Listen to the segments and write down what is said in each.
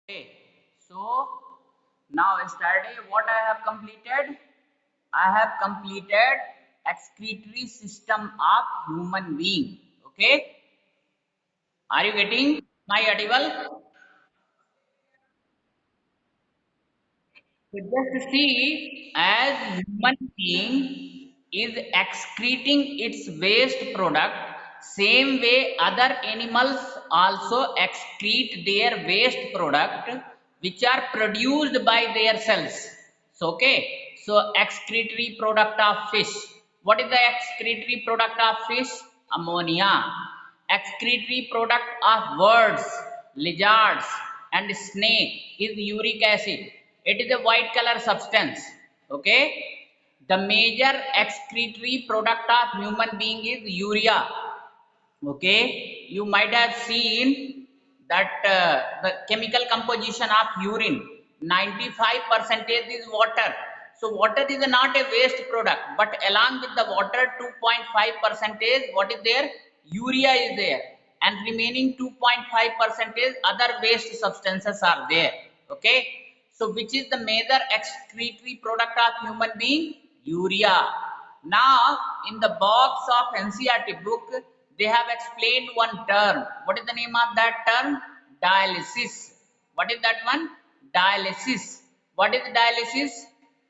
Okay, so now yesterday what I have completed? I have completed excretory system of human being. Okay, are you getting my audible? So just see, as human being is excreting its waste product, same way other animals also excrete their waste product, which are produced by their cells. So okay, so excretory product of fish. What is the excretory product of fish? Ammonia. Excretory product of birds, lizards, and snake is uric acid. It is a white color substance. Okay. The major excretory product of human being is urea. Okay. You might have seen that the chemical composition of urine 95 percentage is water. So water is not a waste product, but along with the water 2.5 percentage what is there? Urea is there, and remaining 2.5 percentage other waste substances are there. Okay. So which is the major excretory product of human being? Urea. Now in the box of NCERT book they have explained one term. What is the name of that term? Dialysis. What is that one? Dialysis. What is dialysis?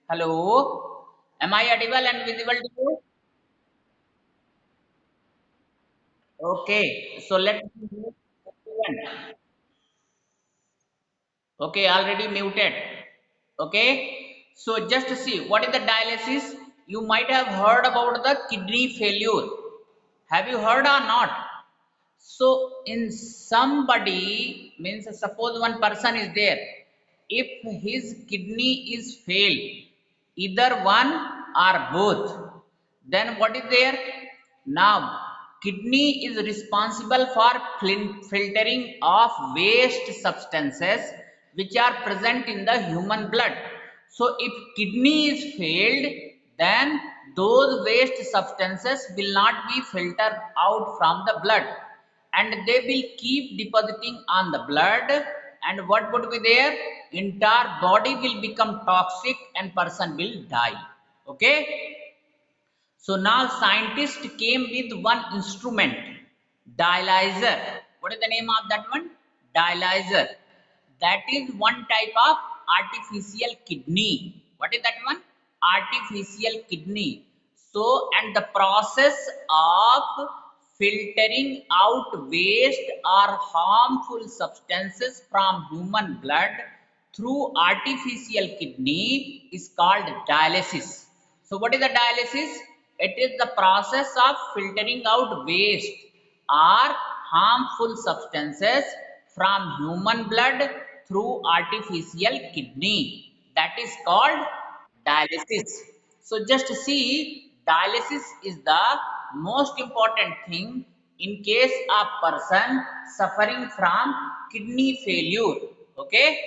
Hello? Am I audible and visible to you? Okay. So let me move everyone. Okay, already muted. Okay. So just to see what is the dialysis. You might have heard about the kidney failure. Have you heard or not? So in somebody means suppose one person is there, if his kidney is failed, either one or both, then what is there? Now kidney is responsible for filtering of waste substances which are present in the human blood. So if kidney is failed, then those waste substances will not be filtered out from the blood, and they will keep depositing on the blood, and what would be there? Entire body will become toxic and person will die. Okay. So now scientists came with one instrument, dialyzer. What is the name of that one? Dialyzer. That is one type of artificial kidney. What is that one? Artificial kidney. So, and the process of filtering out waste or harmful substances from human blood through artificial kidney is called dialysis. So what is the dialysis? It is the process of filtering out waste or harmful substances from human blood through artificial kidney. That is called dialysis. So just see, dialysis is the most important thing in case a person suffering from kidney failure. Okay.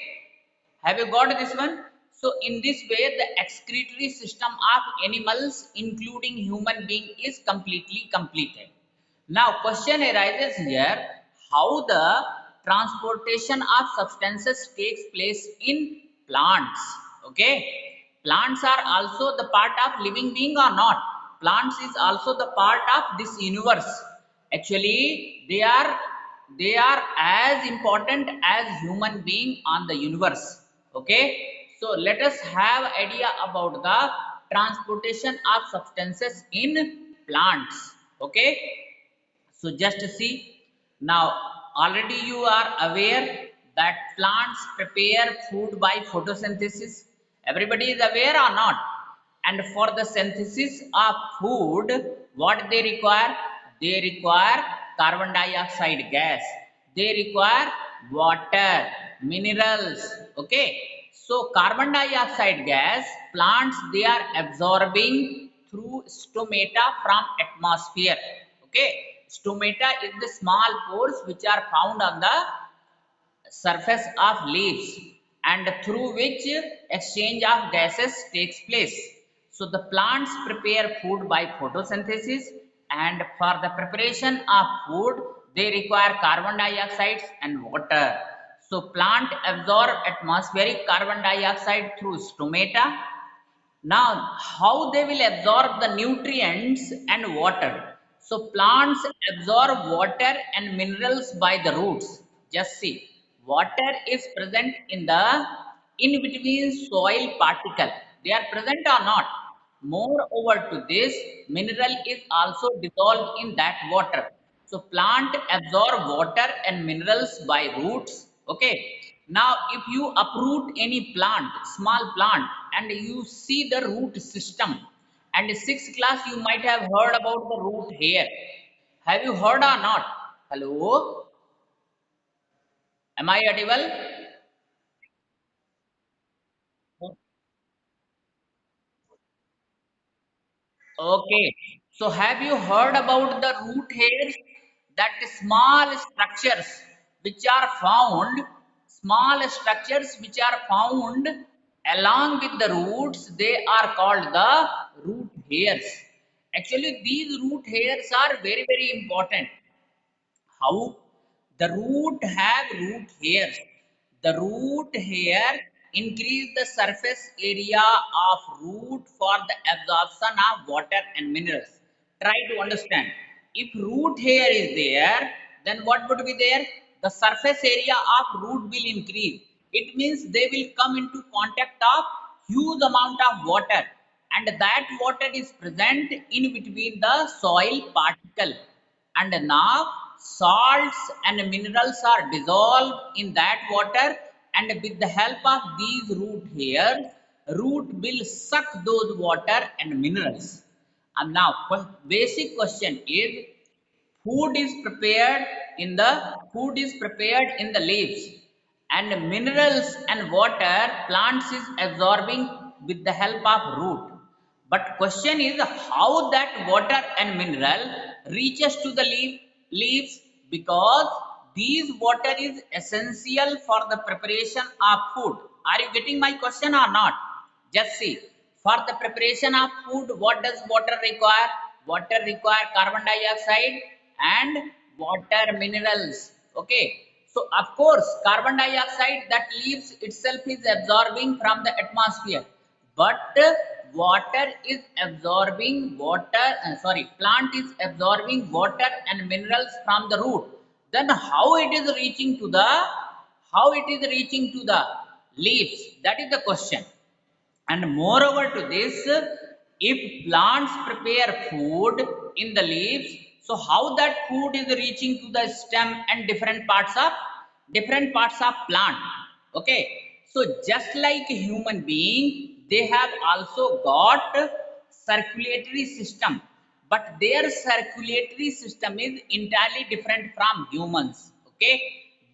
Have you got this one? So in this way, the excretory system of animals, including human being, is completely completed. Now, question arises here: how the transportation of substances takes place in plants? Okay, plants are also the part of living being or not? Plants is also the part of this universe. Actually, they are as important as human being on the universe. Okay, so let us have idea about the transportation of substances in plants. Okay, so just see, now already you are aware that plants prepare food by photosynthesis. Everybody is aware or not? And for the synthesis of food, what they require? They require carbon dioxide gas. They require water, minerals. Okay. So carbon dioxide gas, plants they are absorbing through stomata from atmosphere. Okay. Stomata is the small pores which are found on the surface of leaves, and through which exchange of gases takes place. So the plants prepare food by photosynthesis, and for the preparation of food they require carbon dioxide and water. So plant absorb atmospheric carbon dioxide through stomata. Now, how they will absorb the nutrients and water? So, plants absorb water and minerals by the roots. Just see, water is present in between soil particle. They are present or not? Moreover to this, mineral is also dissolved in that water. So plant absorb water and minerals by roots. Okay. Now if you uproot any plant, small plant, and you see the root system, and in sixth class you might have heard about the root hair. Have you heard or not? Hello? Am I audible? Okay. So have you heard about the root hairs? That small structures which are found, small structures which are found along with the roots, they are called the root hairs. Actually, these root hairs are very, very important. How? The root have root hairs. The root hair increase the surface area of root for the absorption of water and minerals. Try to understand. If root hair is there, then what would be there? The surface area of root will increase. It means they will come into contact of huge amount of water, and that water is present in between the soil particle, and now salts and minerals are dissolved in that water, and with the help of these root hairs, root will suck those water and minerals. And now basic question is, food is prepared in the leaves, and minerals and water plants is absorbing with the help of root. But question is, how that water and mineral reaches to the leaves, because these water is essential for the preparation of food. Are you getting my question or not? Just see, for the preparation of food, what does water require? Water require carbon dioxide and water minerals. Okay. So of course, carbon dioxide that leaves itself is absorbing from the atmosphere, but water is absorbing water. Plant is absorbing water and minerals from the root. Then how it is reaching to the leaves? That is the question. And moreover to this, if plants prepare food in the leaves, so how that food is reaching to the stem and different parts of plant. Okay. So just like a human being, they have also got circulatory system, but their circulatory system is entirely different from humans. Okay.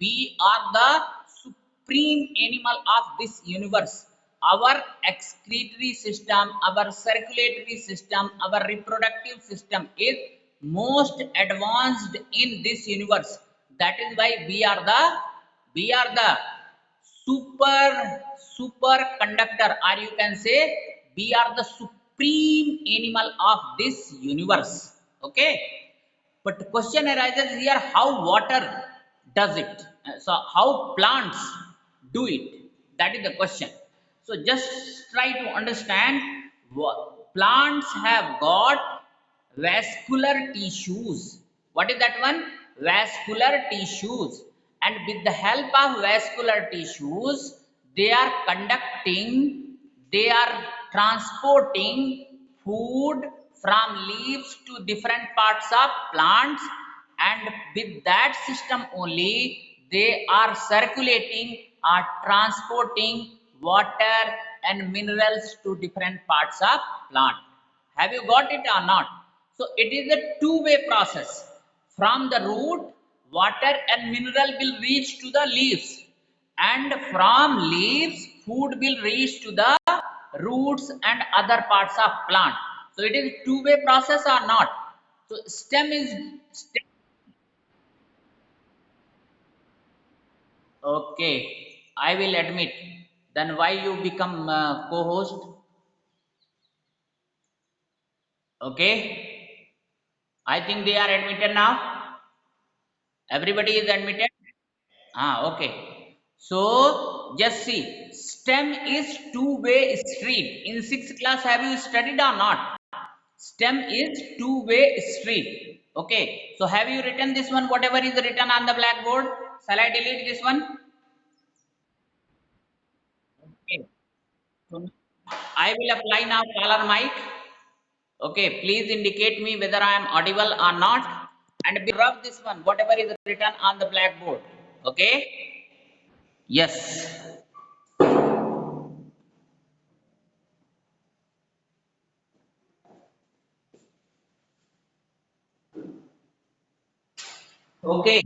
We are the supreme animal of this universe. Our excretory system, our circulatory system, our reproductive system is most advanced in this universe. That is why we are the super conductor, or you can say we are the supreme animal of this universe. Okay. But the question arises here, how water does it? So how plants do it? That is the question. So just try to understand, what plants have got vascular tissues. What is that one? Vascular tissues. And with the help of vascular tissues, they are conducting, they are transporting food from leaves to different parts of plants, and with that system only they are circulating or transporting water and minerals to different parts of plant. Have you got it or not? So it is a two-way process. From the root, water and mineral will reach to the leaves, and from leaves food will reach to the roots and other parts of plant. So it is two-way process or not? So stem. Okay, I will admit. Then why you become co-host? Okay, I think they are admitted now. Everybody is admitted. Okay. So just see, stem is two-way street. In sixth class, have you studied or not? Stem is two-way street. Okay. So have you written this one? Whatever is written on the blackboard. Shall I delete this one? Okay. So I will apply now caller mic. Okay. Please indicate me whether I am audible or not. And rub this one. Whatever is written on the blackboard. Okay. Yes. Okay.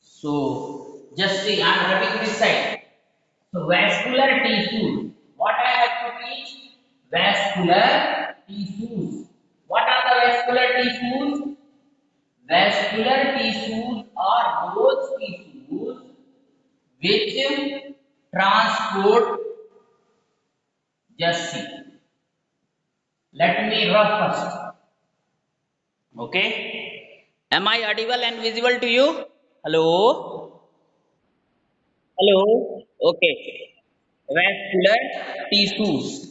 So just see, I am rubbing this side. So vascular tissues. What I have to teach? Vascular tissues. What are the vascular tissues? Vascular tissues are those tissues which transport. Just see. Let me rub first. Okay. Am I audible and visible to you? Hello. Hello. Okay. Vascular tissues.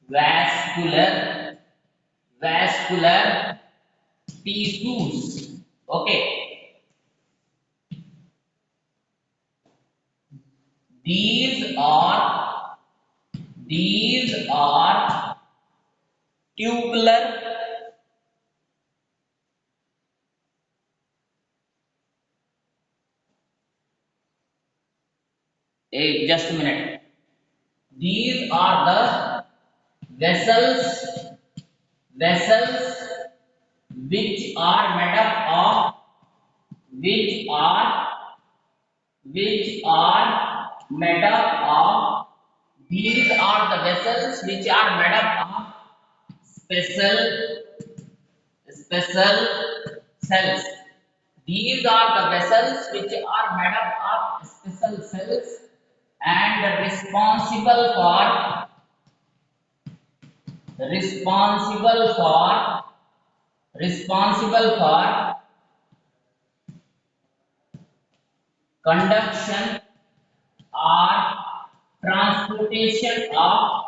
Vascular. Vascular tissues. Okay. These are these are tubular. Just a minute. These are the vessels which are made up of which are made up of these are the vessels which are made up of special cells. These are the vessels which are made up of special cells and responsible for conduction or transportation of.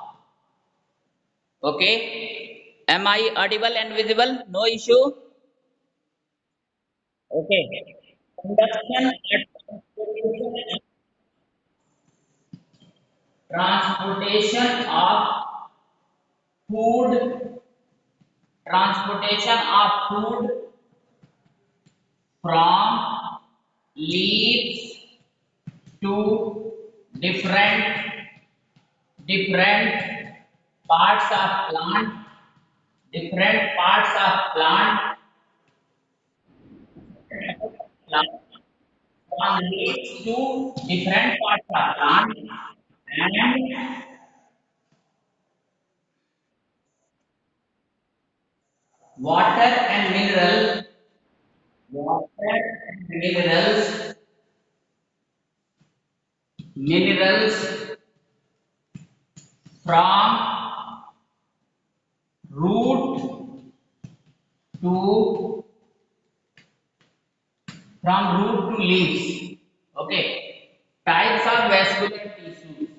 Okay. Am I audible and visible? No issue. Okay. Conduction and transportation of food, transportation of food from leaves to different parts of plant plant from leaves to different parts of plant and water and minerals from root to leaves. Okay. Types of vascular tissues.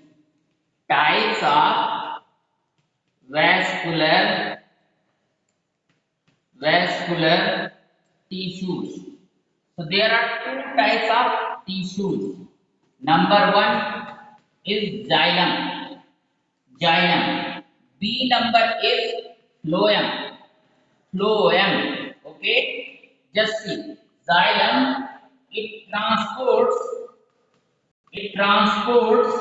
Types of vascular vascular tissues. So there are two types of tissues. Number one is xylem. Xylem. B number is phloem. Phloem. Okay. Just see. Xylem. It transports. It transports.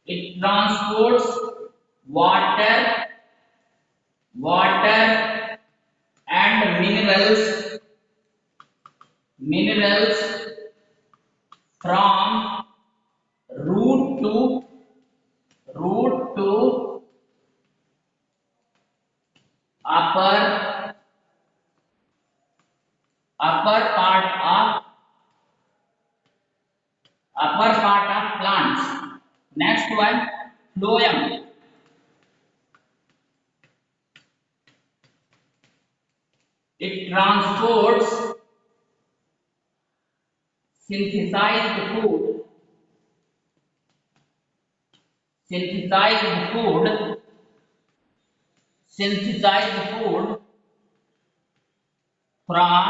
It transports water. Water and minerals from root to root to upper upper part of plants. Next one, phloem. transports synthesized food, synthesized food, synthesized food from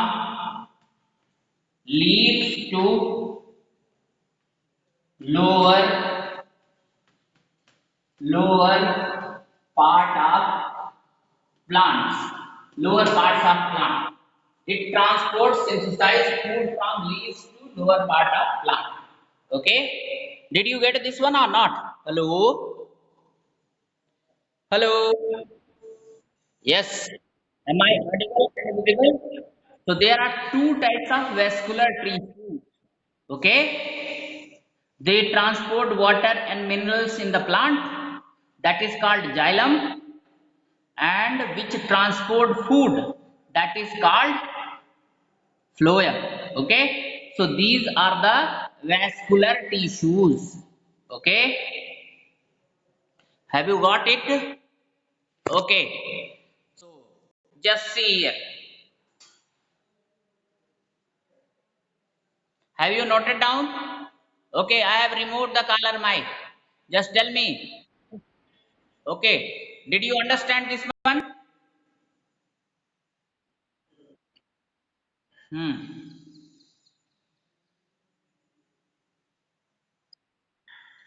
leaves to lower lower part of plants, lower parts of plant. It transports synthesized food from leaves to lower part of plant. Okay? Did you get this one or not? Hello? Hello? Yes. Am I audible and visible? So there are two types of vascular tissues. Okay? They transport water and minerals in the plant. That is called xylem, and which transport food, that is called phloem. Okay, so these are the vascular tissues. Okay, have you got it? Okay, so just see here, have you noted down? Okay, I have removed the color mic, just tell me. Okay, did you understand this one?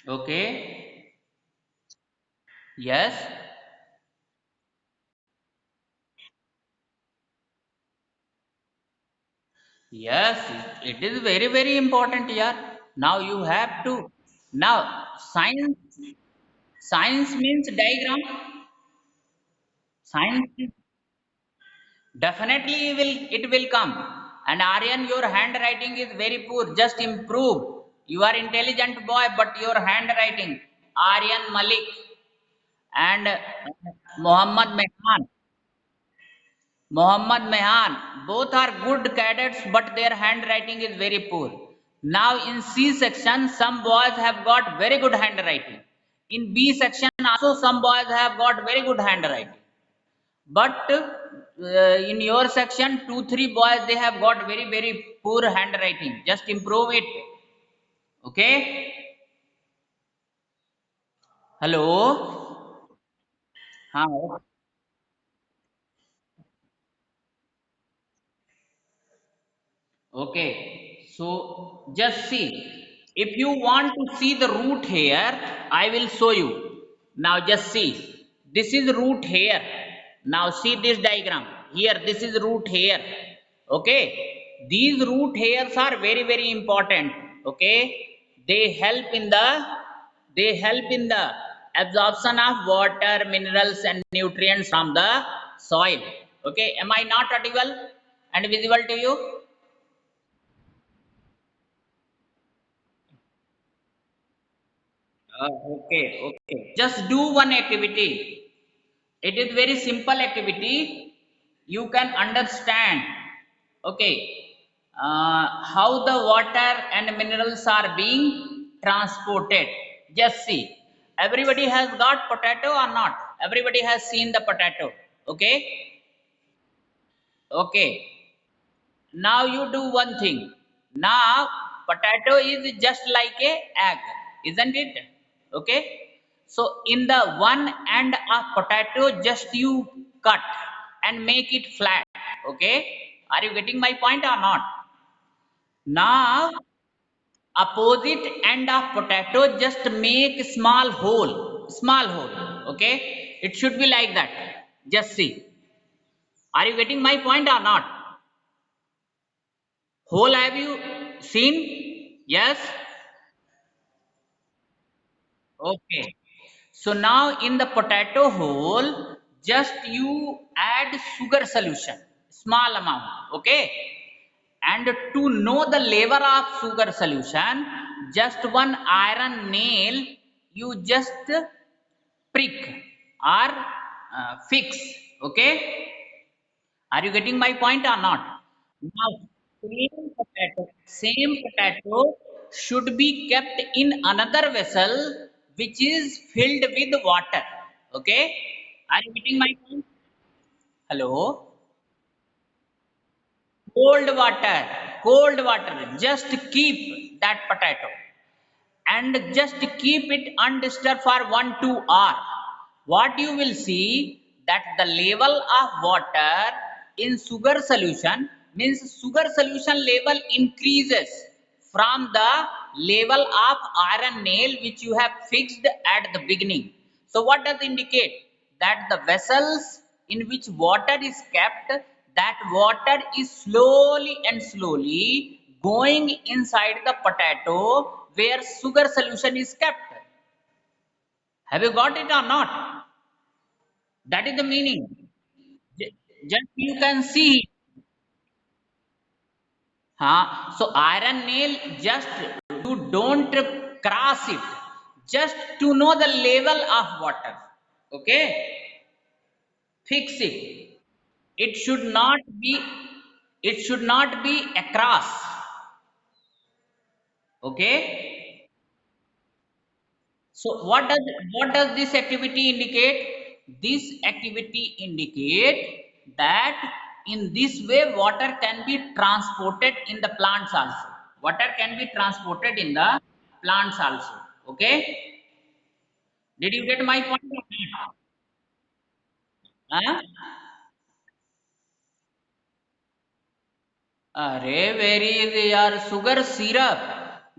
Okay, yes. Yes, it is very, very important, yeah. Now you have to. Now, science means diagram. Science definitely it will come. And Aryan, your handwriting is very poor. Just improve. You are intelligent boy, but your handwriting. Aryan Malik and Muhammad Mehan. Mohammad Mehan, both are good cadets, but their handwriting is very poor. Now in C section, some boys have got very good handwriting. In B section also some boys have got very good handwriting. But in your section, 2, 3 boys, they have got very, very poor handwriting. Just improve it. Okay? Hello? Huh? Okay, so just see. If you want to see the root here, I will show you. Now just see. This is root here. Now see this diagram. Here, this is root here. Okay. These root hairs are very, very important. Okay. They help in the absorption of water, minerals and nutrients from the soil. Okay. Am I not audible and visible to you? Okay, okay. Just do one activity. It is very simple activity. You can understand. Okay. How the water and minerals are being transported. Just see. Everybody has got potato or not? Everybody has seen the potato. Okay. Okay. Now you do one thing. Now potato is just like a egg, isn't it? Okay. So in the one end of potato, just you cut and make it flat. Okay. Are you getting my point or not? Now opposite end of potato, just make small hole. Small hole. Okay. It should be like that. Just see. Are you getting my point or not? Hole have you seen? Yes? Okay. So now in the potato hole, just you add sugar solution, small amount. Okay. And to know the level of sugar solution, just one iron nail, you just prick or fix. Okay. Are you getting my point or not? Now, same potato should be kept in another vessel which is filled with water. Okay? Are you getting my point? Hello? cold water, just keep that potato and just keep it undisturbed for 1 2 hour. What you will see that the level of water in sugar solution means sugar solution level increases from the level of iron nail which you have fixed at the beginning. So what does indicate that the vessels in which water is kept, that water is slowly and slowly going inside the potato where sugar solution is kept. Have you got it or not? That is the meaning. Just you can see. Huh? So iron nail, just you don't cross it, just to know the level of water. Okay, fix it. It should not be. It should not be across. Okay. So what does this activity indicate? This activity indicate that in this way water can be transported in the plants also. Water can be transported in the plants also. Okay? Did you get my point? Huh? Arey, very easy, yaar. Sugar syrup.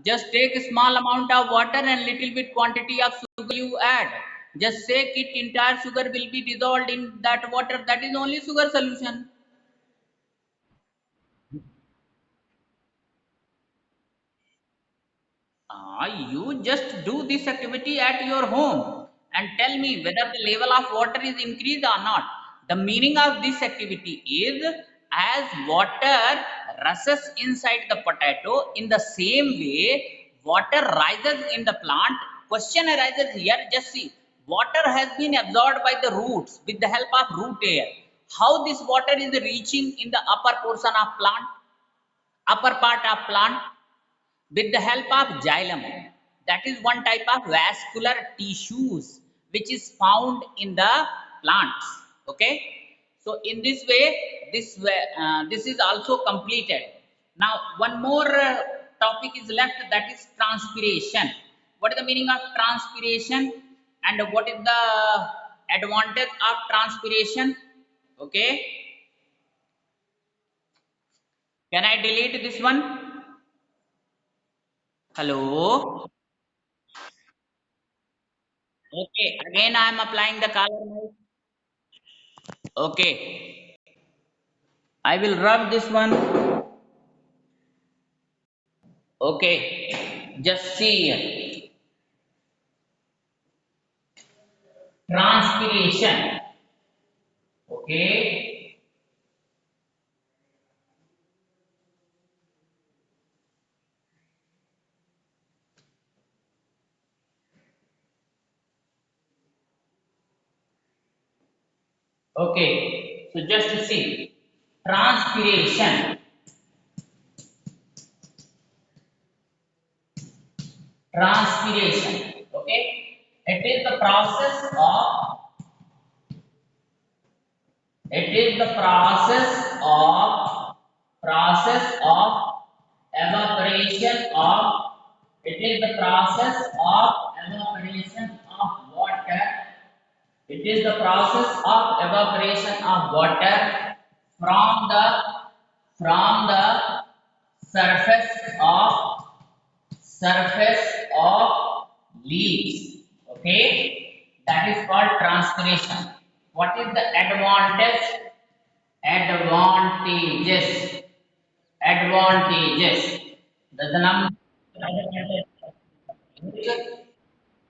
Just take a small amount of water and little bit quantity of sugar you add. Just shake it, entire sugar will be dissolved in that water. That is only sugar solution. You just do this activity at your home and tell me whether the level of water is increased or not. The meaning of this activity is as water rushes inside the potato, in the same way, water rises in the plant. Question arises here, just see. Water has been absorbed by the roots with the help of root air. How this water is reaching in the upper portion of plant, upper part of plant? With the help of xylem. That is one type of vascular tissues which is found in the plants. Okay, so in this way, this is also completed. Now one more topic is left, that is transpiration. What is the meaning of transpiration and what is the advantage of transpiration? Okay, can I delete this one? Hello. Okay, again I am applying the color mic. Okay, I will rub this one. Okay, just see here. Transpiration. Okay, okay. So just to see transpiration. Transpiration. Okay, it is the process of. It is the process of evaporation of. It is the process of evaporation of water. It is the process of evaporation of water from the surface of leaves. Okay, that is called transpiration. What is the advantage? Advantages. Advantages. The number.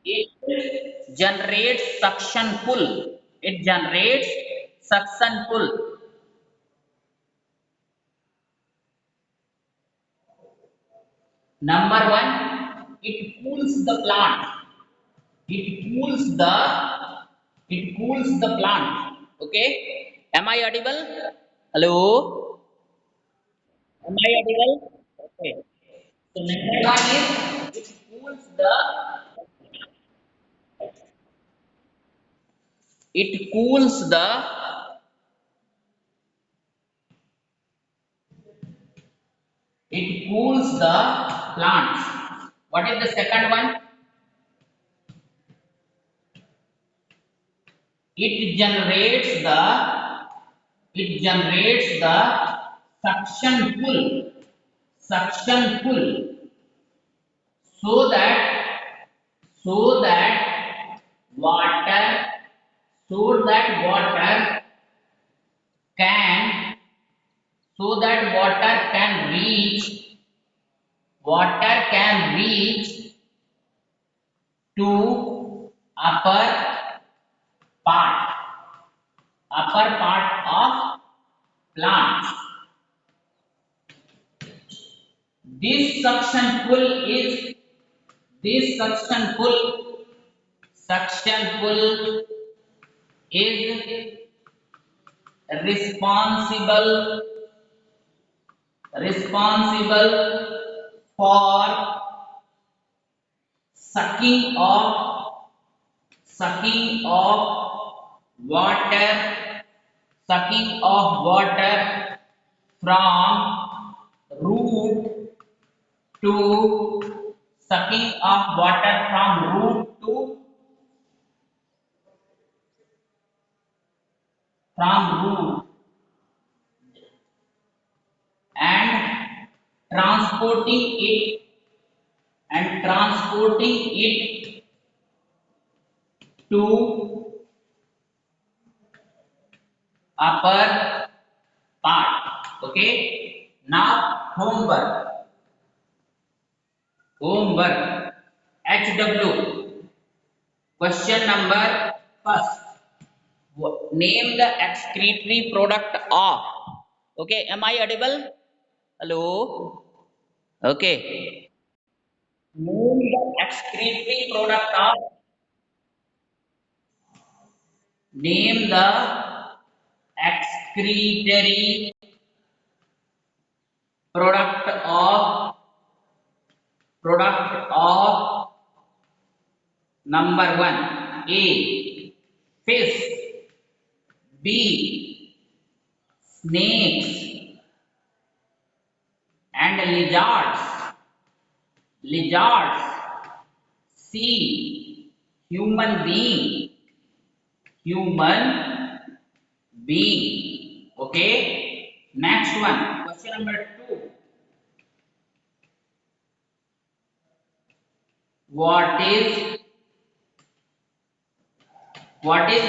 It generates suction pull. It generates suction pull. Number one, it cools the plant. It cools the plant. Okay. Am I audible? Hello. Am I audible? Okay. So number one is it cools the it cools the It cools the plants. What is the second one? It generates the suction pull. Suction pull. So that so that water so that water can water can reach to upper part of plants. This suction pull is this suction pull is responsible for sucking of water from root to sucking of water from root to from root and transporting it to upper part. Okay, now homework HW. Question number first. Name the excretory product of. Okay, am I audible? Hello. Okay. Name the excretory product of. Name the excretory product of number one. A. Fish. B. Snakes and lizards. C. Human being. Okay. Next one. Question number 2. What is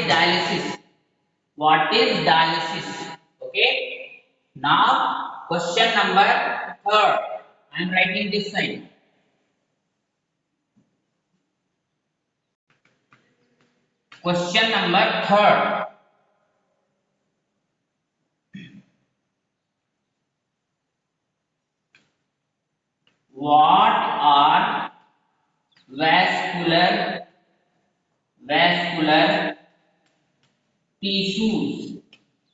dialysis? Okay. Now question number 3rd. I am writing this side. Question number 3rd. What are vascular tissues?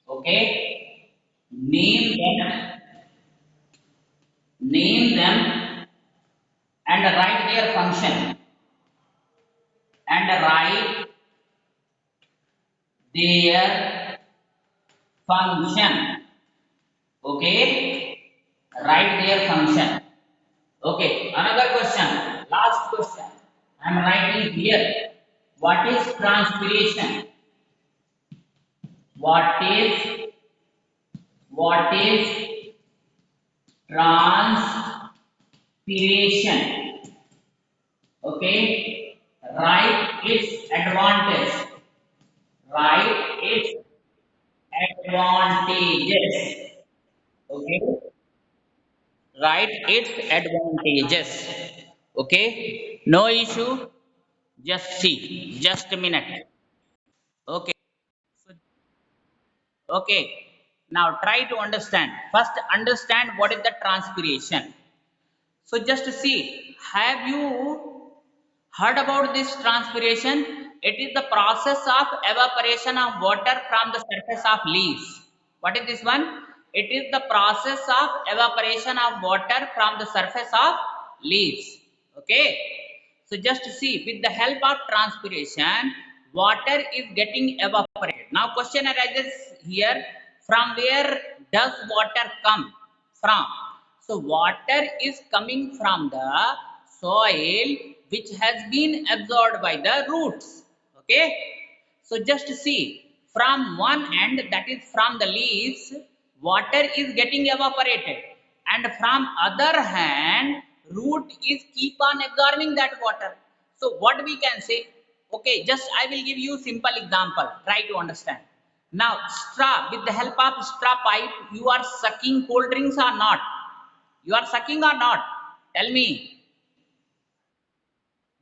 Okay. Name them and write their function. Okay. Write their function. Okay. Another question. Last question. I am writing here. What is transpiration? What is transpiration? Okay. Write its advantage. Write its advantages. Okay. Write its advantages. Okay. No issue. Just see. Just a minute. Okay. So, okay. Now try to understand. First, understand what is the transpiration. So just see. Have you heard about this transpiration? It is the process of evaporation of water from the surface of leaves. What is this one? It is the process of evaporation of water from the surface of leaves. Okay. So just see, with the help of transpiration, water is getting evaporated. Now question arises here, from where does water come from? So water is coming from the soil which has been absorbed by the roots. Okay, so just see, from one end, that is from the leaves, water is getting evaporated, and from other hand, root is keep on absorbing that water. So what we can say? Okay, just I will give you simple example, try to understand. Now straw, with the help of straw pipe, you are sucking cold drinks or not? You are sucking or not? Tell me.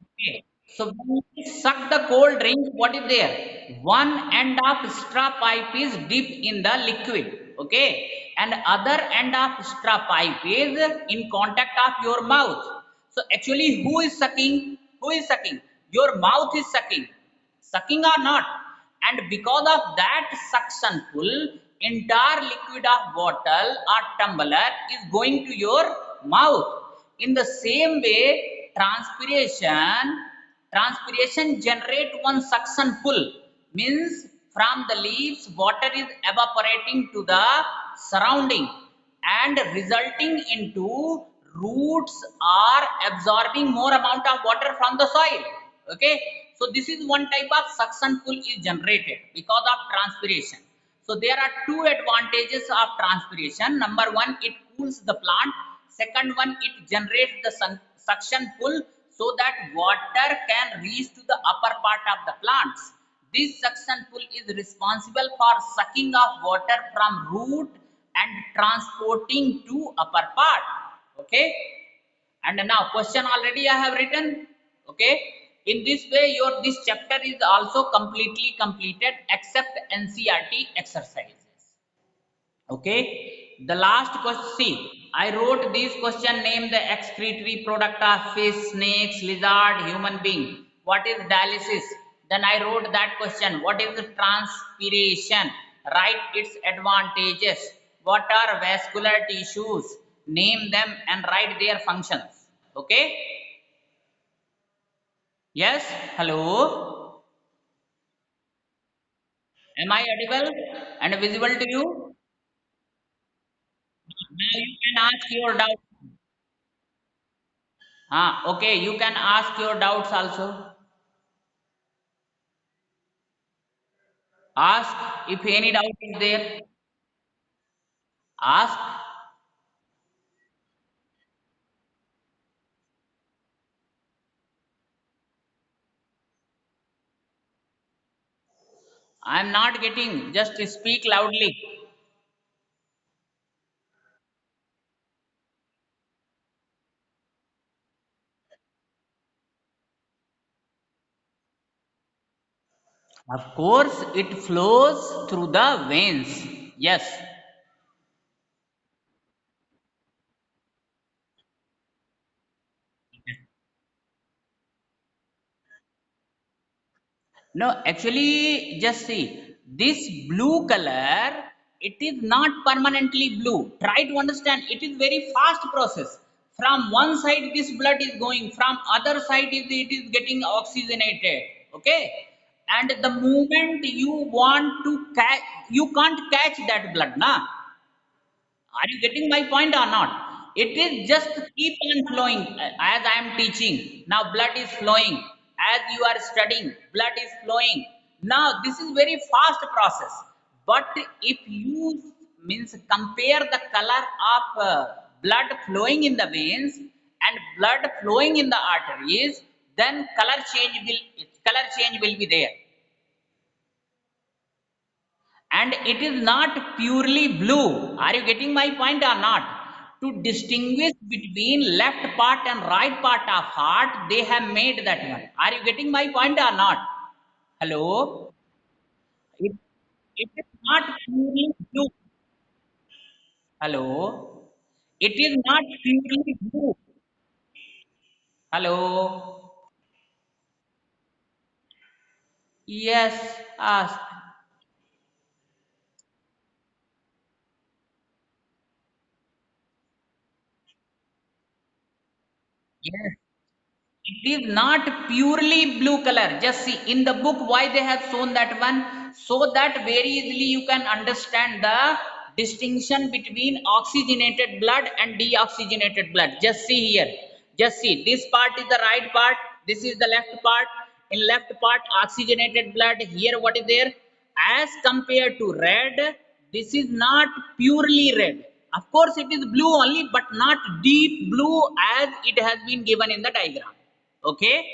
Okay. So when you suck the cold drink, what is there? One end of straw pipe is deep in the liquid. Okay. And other end of straw pipe is in contact of your mouth. So actually, who is sucking? Who is sucking? Your mouth is sucking. Sucking or not? And because of that suction pull, entire liquid of bottle or tumbler is going to your mouth. In the same way, transpiration generate one suction pull, means from the leaves water is evaporating to the surrounding and resulting into roots are absorbing more amount of water from the soil. Okay, so this is one type of suction pull is generated because of transpiration. So there are two advantages of transpiration. Number one, it cools the plant. Second one, it generates the suction pull so that water can reach to the upper part of the plants. This suction pull is responsible for sucking of water from root and transporting to upper part. Okay, and now question already I have written. Okay, in this way your this chapter is also completely completed except NCERT exercises. Okay, the last question, see, I wrote this question: name the excretory product of fish, snakes, lizard, human being. What is dialysis? Then I wrote that question: what is the transpiration? Write its advantages. What are vascular tissues? Name them and write their functions. Okay, yes, hello, am I audible and visible to you? Now you can ask your doubt. Okay, you can ask your doubts also. Ask if any doubt is there. Ask. I am not getting. Just speak loudly. Of course, it flows through the veins. Yes. No, actually, just see this blue color. It is not permanently blue. Try to understand. It is very fast process. From one side, this blood is going. From other side, it is getting oxygenated. Okay, and the moment you want to catch, you can't catch that blood, na? Are you getting my point or not? It is just keep on flowing as I am teaching. Now blood is flowing. As you are studying, blood is flowing. Now this is very fast process. But if you means compare the color of blood flowing in the veins and blood flowing in the arteries, then color change will be there. And it is not purely blue. Are you getting my point or not? To distinguish between left part and right part of heart, they have made that one. Are you getting my point or not? Hello, it is not purely blue. Hello, it is not purely blue. Hello, yes, ask. Yes, it is not purely blue color. Just see in the book why they have shown that one, so that very easily you can understand the distinction between oxygenated blood and deoxygenated blood. Just see here. Just see. This part is the right part. This is the left part. In left part, oxygenated blood. Here, what is there? As compared to red, this is not purely red. Of course, it is blue only, but not deep blue as it has been given in the diagram. Okay?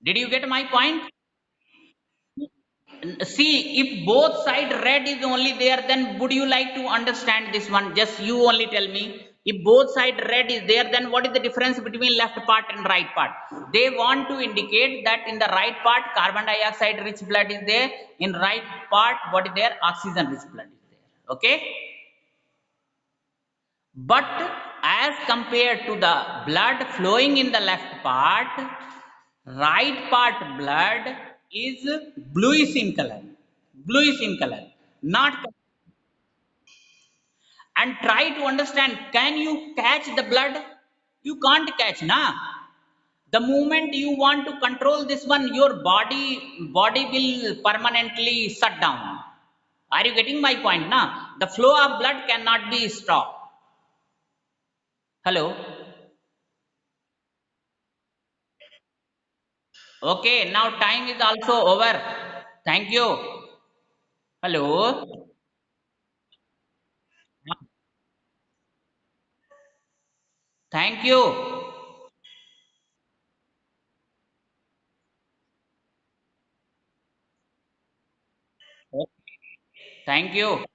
Did you get my point? See, if both side red is only there, then would you like to understand this one? Just you only tell me. If both side red is there, then what is the difference between left part and right part? They want to indicate that in the right part carbon dioxide rich blood is there, in right part what is there, oxygen rich blood is there. Okay, but as compared to the blood flowing in the left part, right part blood is bluish in color, bluish in color, not. And try to understand, can you catch the blood? You can't catch, na. The moment you want to control this one, your body will permanently shut down. Are you getting my point, na? The flow of blood cannot be stopped. Hello. Okay, now time is also over. Thank you. Hello. Thank you. Thank you.